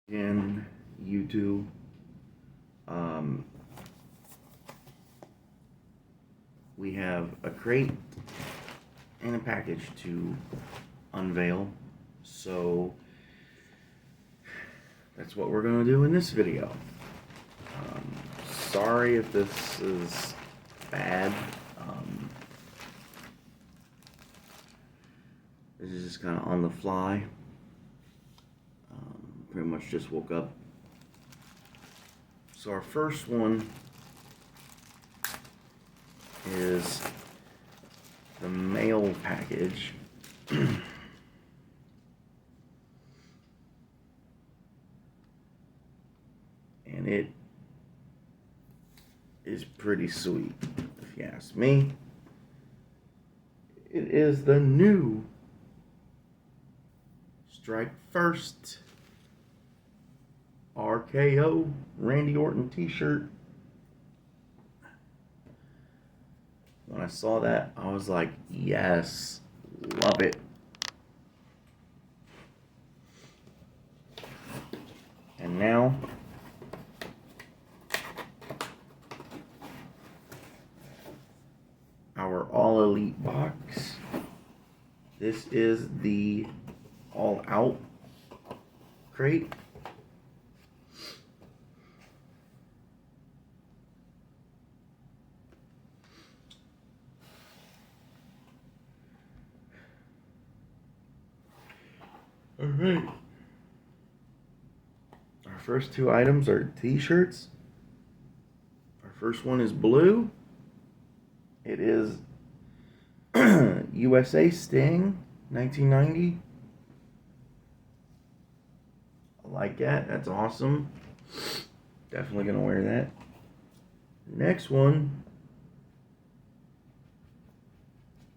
In YouTube. Um, we have a crate and a package to unveil, so that's what we're going to do in this video. Sorry if this is bad. This is just kind of on the fly. Pretty much just woke up. So our first one is the mail package. And it is pretty sweet, if you ask me. It is the new Strike First RKO Randy Orton t-shirt. When I saw that, I was like, yes, love it. And now, our All Elite box. This is the All Out crate. Alright. Our first two items are t-shirts. Our first one is blue. It is USA Sting 1990. I like that. That's awesome. Definitely gonna wear that. Next one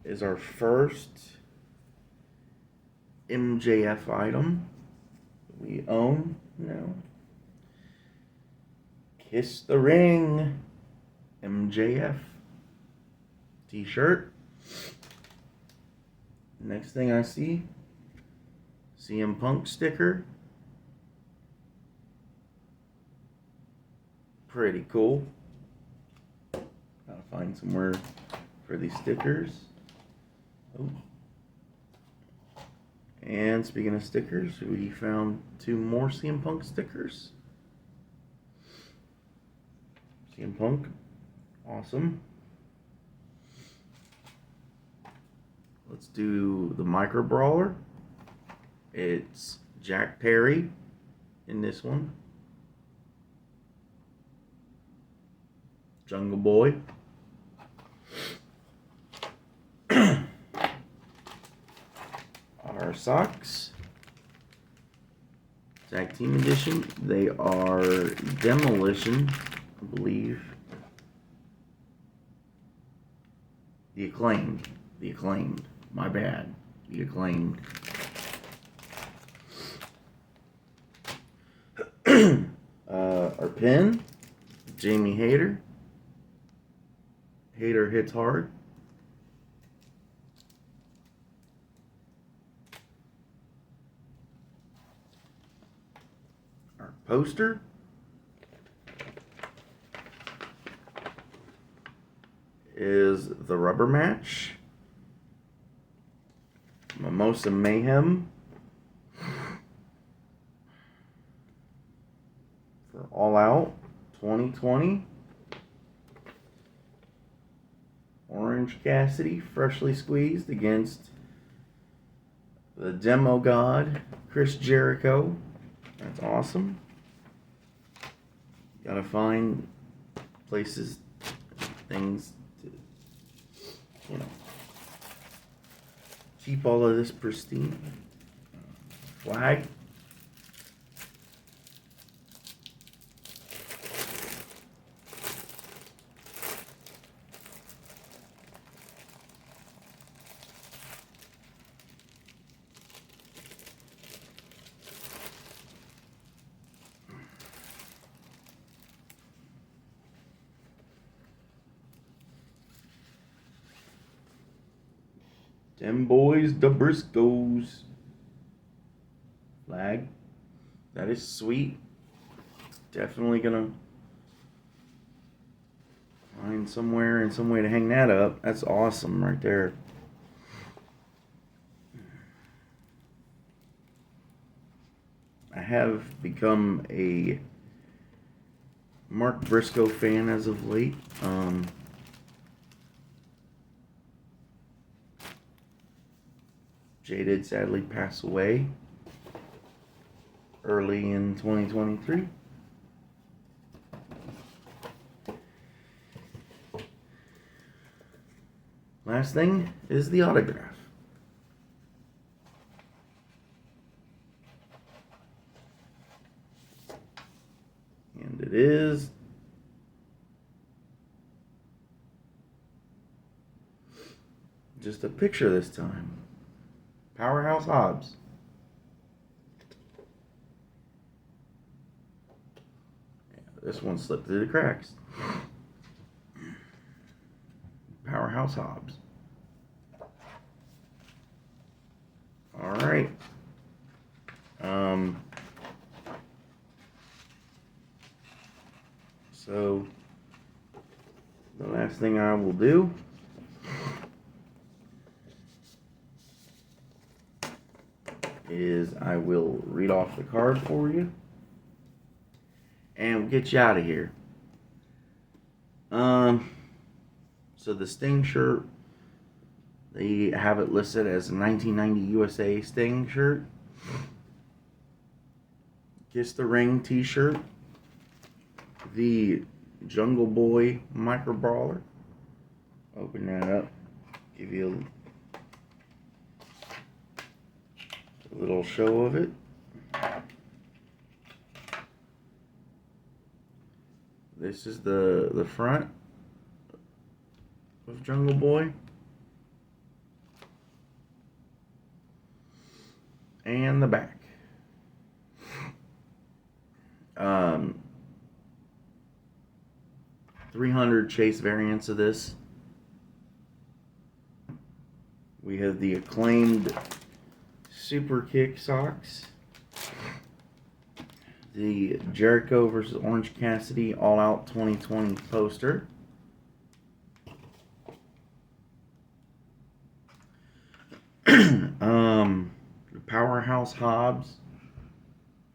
is our first MJF item we own now. Kiss the Ring MJF t-shirt. Next thing I see, CM Punk sticker. Pretty cool. Gotta find somewhere for these stickers. Oh. And speaking of stickers, we found two more CM Punk stickers. CM Punk, awesome. Let's do the Micro Brawler. It's Jack Perry in this one. Jungle Boy. Our socks. Tag Team Edition. They are Demolition, I believe. The Acclaimed. The Acclaimed. My bad. The Acclaimed. Our pin. Jamie Hayter. Hayter hits hard. Our poster is the rubber match. Mimosa Mayhem for All Out 2020. Orange Cassidy, freshly squeezed against the Demo God, Chris Jericho. That's awesome. Gotta find places, things to, keep all of this pristine. Flag. Them boys, the Briscoes. Flag. That That is sweet. Definitely gonna find somewhere and some way to hang that up. That's awesome right there. I have become a Mark Briscoe fan as of late. Jay did sadly pass away early in 2023. Last thing is the autograph. And it is just a picture this time. Powerhouse Hobbs. Yeah, this one slipped through the cracks. Powerhouse Hobbs. All right. So the last thing I will do is I will read off the card for you and we'll get you out of here. So the Sting shirt, they have it listed as a 1990 USA Sting shirt. Kiss the Ring t-shirt. The Jungle Boy Micro Brawler. Open that up. Give you a little show of it. This is the front of Jungle Boy. And the back. 300 chase variants of this. We have the acclaimed Super Kick socks. The Jericho versus Orange Cassidy All Out 2020 poster. The Powerhouse Hobbs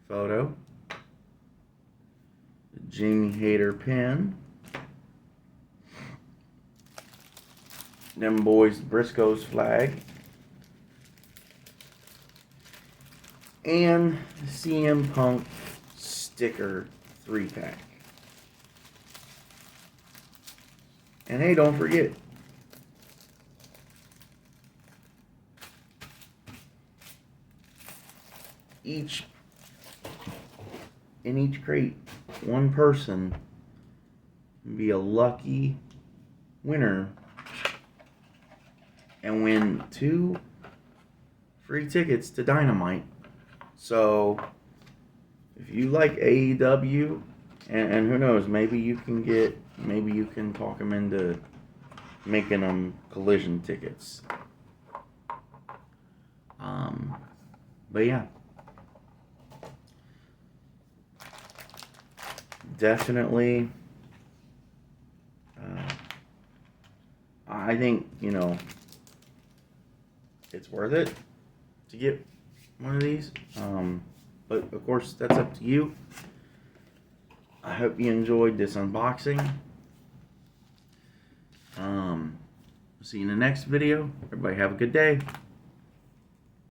photo. The Jamie Hayter pin. Them boys Briscoe's flag. And the CM Punk sticker 3-pack. And hey, don't forget, in each crate, one person can be a lucky winner and win 2 free tickets to Dynamite. So if you like AEW, and who knows, maybe you can talk them into making them Collision tickets. But yeah, definitely, I think, it's worth it to get one of these. But of course, that's up to you. I hope you enjoyed this unboxing. See you in the next video. Everybody have a good day.